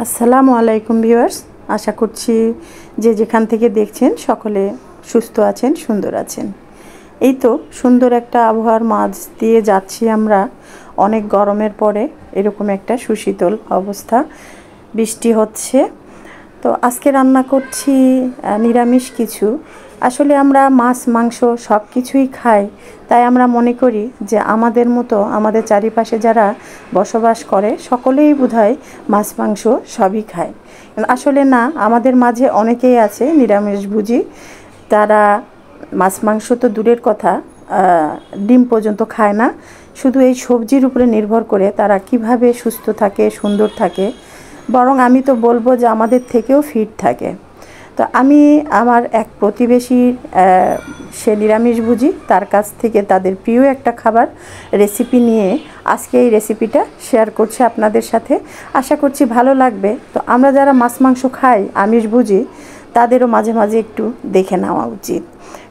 আসসালামু আলাইকুম ভিউয়ার্স, আশা করছি যে যেখান থেকে দেখছেন সকলে সুস্থ আছেন, সুন্দর আছেন। এই তো সুন্দর একটা আবহাওয়ার মাঝ দিয়ে যাচ্ছি আমরা। অনেক গরমের পরে এরকম একটা সুশীতল অবস্থা, বৃষ্টি হচ্ছে। তো আজকে রান্না করছি নিরামিষ কিছু। আসলে আমরা মাছ মাংস সব কিছুই খাই, তাই আমরা মনে করি যে আমাদের মতো আমাদের চারিপাশে যারা বসবাস করে সকলেই বোধহয় মাছ মাংস সবই খায়। আসলে না, আমাদের মাঝে অনেকেই আছে নিরামিষভোজী। তারা মাছ মাংস তো দূরের কথা, ডিম পর্যন্ত খায় না। শুধু এই সবজির উপরে নির্ভর করে তারা কিভাবে সুস্থ থাকে, সুন্দর থাকে, বরং আমি তো বলবো যে আমাদের থেকেও ফিট থাকে। তো আমি আমার এক প্রতিবেশীর, সে নিরামিষভোজী, তার কাছ থেকে তাদের প্রিয় একটা খাবার রেসিপি নিয়ে আজকে এই রেসিপিটা শেয়ার করছি আপনাদের সাথে। আশা করছি ভালো লাগবে। তো আমরা যারা মাছ মাংস খাই, আমিষভোজী, তাদেরও মাঝে মাঝে একটু দেখে নেওয়া উচিত।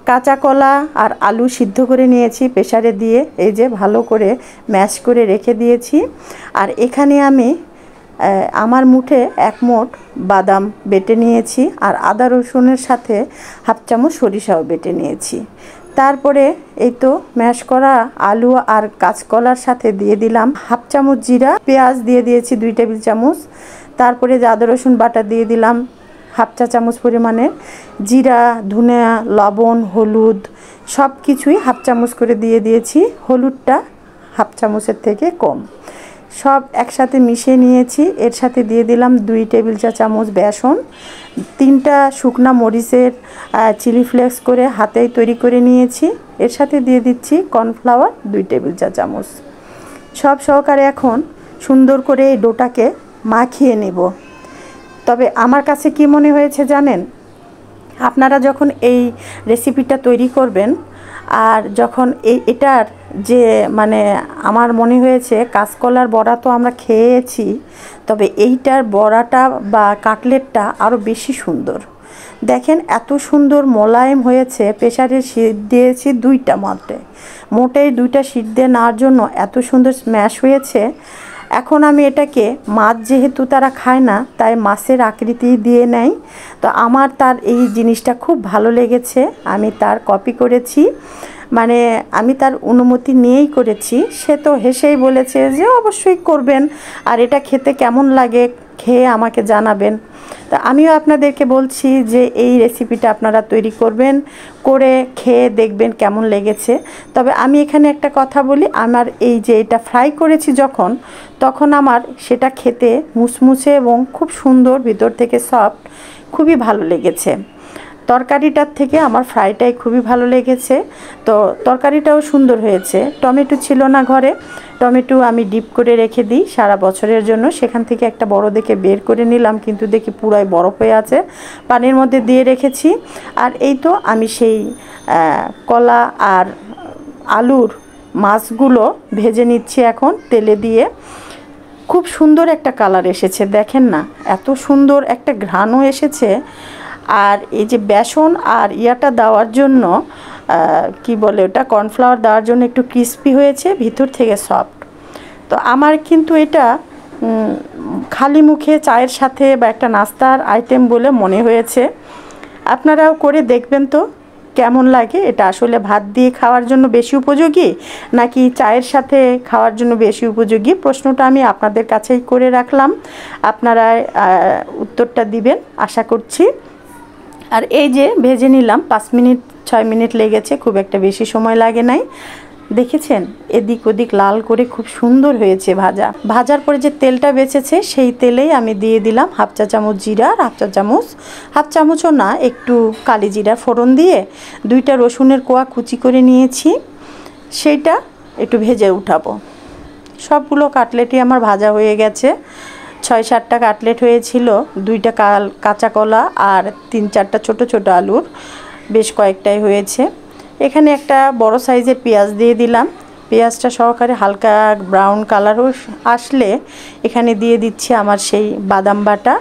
কাঁচা কলা আর আলু সিদ্ধ করে নিয়েছি প্রেসারে দিয়ে, এই যে ভালো করে ম্যাশ করে রেখে দিয়েছি। আর এখানে আমি আমার মুঠে এক মুঠ বাদাম বেটে নিয়েছি, আর আদা রসুনের সাথে হাফ চামচ সরিষাও বেটে নিয়েছি। তারপরে এই তো ম্যাশ করা আলু আর কাঁচকলার সাথে দিয়ে দিলাম হাফ চামচ জিরা, পেঁয়াজ দিয়ে দিয়েছি 2 টেবিল চামচ। তারপরে যে আদা রসুন বাটা দিয়ে দিলাম হাফ চা চামচ পরিমাণে, জিরা, ধনিয়া, লবণ, হলুদ সব কিছুই হাফ চামচ করে দিয়ে দিয়েছি। হলুদটা হাফ চামচের থেকে কম। সব একসাথে মিশিয়ে নিয়েছি। এর সাথে দিয়ে দিলাম 2 টেবিল চা চামচ বেসন, 3টা শুকনা মরিচের চিলি ফ্লেক্স করে হাতেই তৈরি করে নিয়েছি। এর সাথে দিয়ে দিচ্ছি কর্নফ্লাওয়ার 2 টেবিল চা চামচ। সব সহকারে এখন সুন্দর করে এই ডোটাকে মাখিয়ে নেব। তবে আমার কাছে কি মনে হয়েছে জানেন, আপনারা যখন এই রেসিপিটা তৈরি করবেন, আর যখন এটার যে মানে আমার মনে হয়েছে কাঁচকলার বড়া তো আমরা খেয়েছি, তবে এইটার বড়াটা বা কাটলেটটা আরও বেশি সুন্দর। দেখেন এত সুন্দর মোলায়েম হয়েছে। প্রেসারে সিদ্ধ দিয়েছি 2টা মোটেই 2টা সিদ্ধ নেওয়ার জন্য এত সুন্দর স্ম্যাশ হয়েছে। এখন আমি এটাকে, মাছ যেহেতু তারা খায় না, তাই মাছের আকৃতি দিয়ে নেয়। তো আমার তার এই জিনিসটা খুব ভালো লেগেছে, আমি তার কপি করেছি, মানে আমি তার অনুমতি নিয়েই করেছি। সে তো হেসেই বলেছে যে অবশ্যই করবেন, আর এটা খেতে কেমন লাগে খেয়ে আমাকে জানাবেন। তা আমিও আপনাদেরকে বলছি যে এই রেসিপিটা আপনারা তৈরি করবেন, করে খেয়ে দেখবেন কেমন লেগেছে। তবে আমি এখানে একটা কথা বলি, আমার এই যে এটা ফ্রাই করেছি তখন আমার সেটা খেতে মুসমুসে এবং খুব সুন্দর, ভিতর থেকে সফট, খুবই ভালো লেগেছে। তরকারিটার থেকে আমার ফ্রাইটাই খুবই ভালো লেগেছে। তো তরকারিটাও সুন্দর হয়েছে। টমেটো ছিল না ঘরে, টমেটো আমি ডিপ করে রেখে দিই সারা বছরের জন্য। সেখান থেকে একটা বড় দেখে বের করে নিলাম, কিন্তু দেখি পুরাই বরফ হয়ে আছে, পানির মধ্যে দিয়ে রেখেছি। আর এই তো আমি সেই কলা আর আলুর মাছগুলো ভেজে নিচ্ছি এখন তেলে দিয়ে। খুব সুন্দর একটা কালার এসেছে, দেখেন না, এত সুন্দর একটা ঘ্রাণও এসেছে। আর এই যে বেসন আর ইয়াটা দেওয়ার জন্য, কি বলে ওটা, কর্নফ্লাওয়ার দেওয়ার জন্য একটু ক্রিস্পি হয়েছে, ভিতর থেকে সফট। তো আমার কিন্তু এটা খালি মুখে চায়ের সাথে বা একটা নাস্তার আইটেম বলে মনে হয়েছে। আপনারাও করে দেখবেন তো কেমন লাগে। এটা আসলে ভাত দিয়ে খাওয়ার জন্য বেশি উপযোগী নাকি চায়ের সাথে খাওয়ার জন্য বেশি উপযোগী, প্রশ্নটা আমি আপনাদের কাছেই করে রাখলাম। আপনারা উত্তরটা দিবেন আশা করছি। আর এই যে ভেজে নিলাম, 5 মিনিট 6 মিনিট লেগেছে, খুব একটা বেশি সময় লাগে নাই। দেখেছেন এদিক ওদিক লাল করে খুব সুন্দর হয়েছে ভাজার পরে যে তেলটা বেঁচেছে সেই তেলেই আমি দিয়ে দিলাম হাফ চা চামচ জিরা, আর হাফ চামচও না, একটু কালি জিরা ফোড়ন দিয়ে 2টা রসুনের কোয়া কুচি করে নিয়েছি, সেইটা একটু ভেজে উঠাবো। সবগুলো কাটলেটই আমার ভাজা হয়ে গেছে। 6-7টা কাটলেট হয়েছিল, 2টা কাঁচা কলা আর 3-4টা ছোট ছোট আলুর, বেশ কয়েকটাই হয়েছে। এখানে একটা বড় সাইজের পেঁয়াজ দিয়ে দিলাম। পেঁয়াজটা সহকারে হালকা ব্রাউন কালারও আসলে এখানে দিয়ে দিচ্ছি আমার সেই বাদাম বাটা।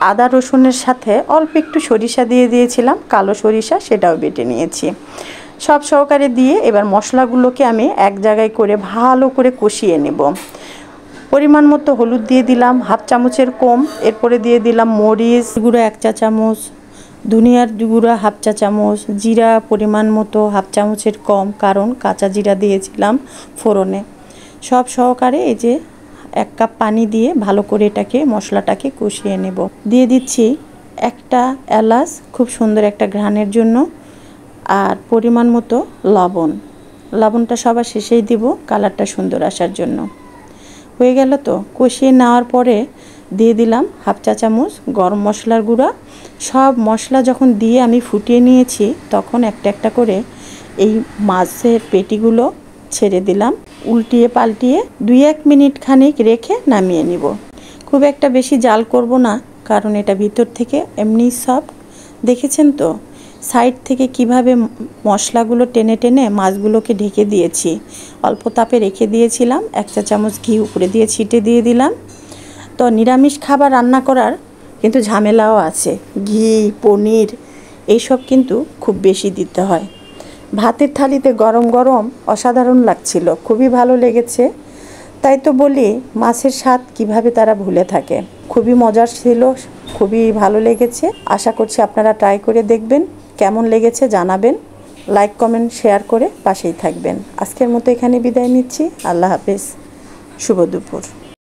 আদা রসুনের সাথে অল্প একটু সরিষা দিয়ে দিয়েছিলাম, কালো সরিষা, সেটাও বেটে নিয়েছি। সব সহকারে দিয়ে এবার মশলাগুলোকে আমি এক জায়গায় করে ভালো করে কষিয়ে নেব। পরিমাণ মতো হলুদ দিয়ে দিলাম হাফ চামচের কম, এরপরে দিয়ে দিলাম মরিচ গুঁড়ো 1 চা চামচ, ধনিয়ার গুঁড়া হাফ চা চামচ, জিরা পরিমাণ মতো হাফ চামচের কম, কারণ কাঁচা জিরা দিয়েছিলাম ফোড়নে। সব সহকারে এই যে 1 কাপ পানি দিয়ে ভালো করে এটাকে মশলাটাকে কষিয়ে নেব। দিয়ে দিচ্ছি একটা এলাচ খুব সুন্দর একটা ঘ্রাণের জন্য, আর পরিমাণ মতো লবণ। লবণটা সবার শেষেই দিব কালারটা সুন্দর আসার জন্য। হয়ে গেল তো। কষিয়ে নেওয়ার পরে দিয়ে দিলাম হাফ চা চামচ গরম মশলার গুঁড়া। সব মশলা যখন দিয়ে আমি ফুটিয়ে নিয়েছি, তখন একটা একটা করে এই মাছের পেটিগুলো ছেড়ে দিলাম। উল্টিয়ে পাল্টিয়ে 2-1 মিনিট খানিক রেখে নামিয়ে নিব। খুব একটা বেশি জাল করব না, কারণ এটা ভিতর থেকে এমনি সফট। দেখেছেন তো সাইড থেকে কিভাবে মশলাগুলো টেনে টেনে মাছগুলোকে ঢেকে দিয়েছি। অল্প তাপে রেখে দিয়েছিলাম, 1 চা চামচ ঘি উপরে দিয়ে ছিটে দিয়ে দিলাম। তো নিরামিষ খাবার রান্না করার কিন্তু ঝামেলাও আছে, ঘি পনির এইসব কিন্তু খুব বেশি দিতে হয়। ভাতের থালিতে গরম গরম অসাধারণ লাগছিল, খুবই ভালো লেগেছে। তাই তো বলি মাছের স্বাদ কিভাবে তারা ভুলে থাকে। খুবই মজার ছিল, খুবই ভালো লেগেছে। আশা করছি আপনারা ট্রাই করে দেখবেন, কেমন লেগেছে জানাবেন। লাইক কমেন্ট শেয়ার করে পাশেই থাকবেন। আজকের মতো এখানে বিদায় নিচ্ছি। আল্লাহ হাফেজ, শুভ দুপুর।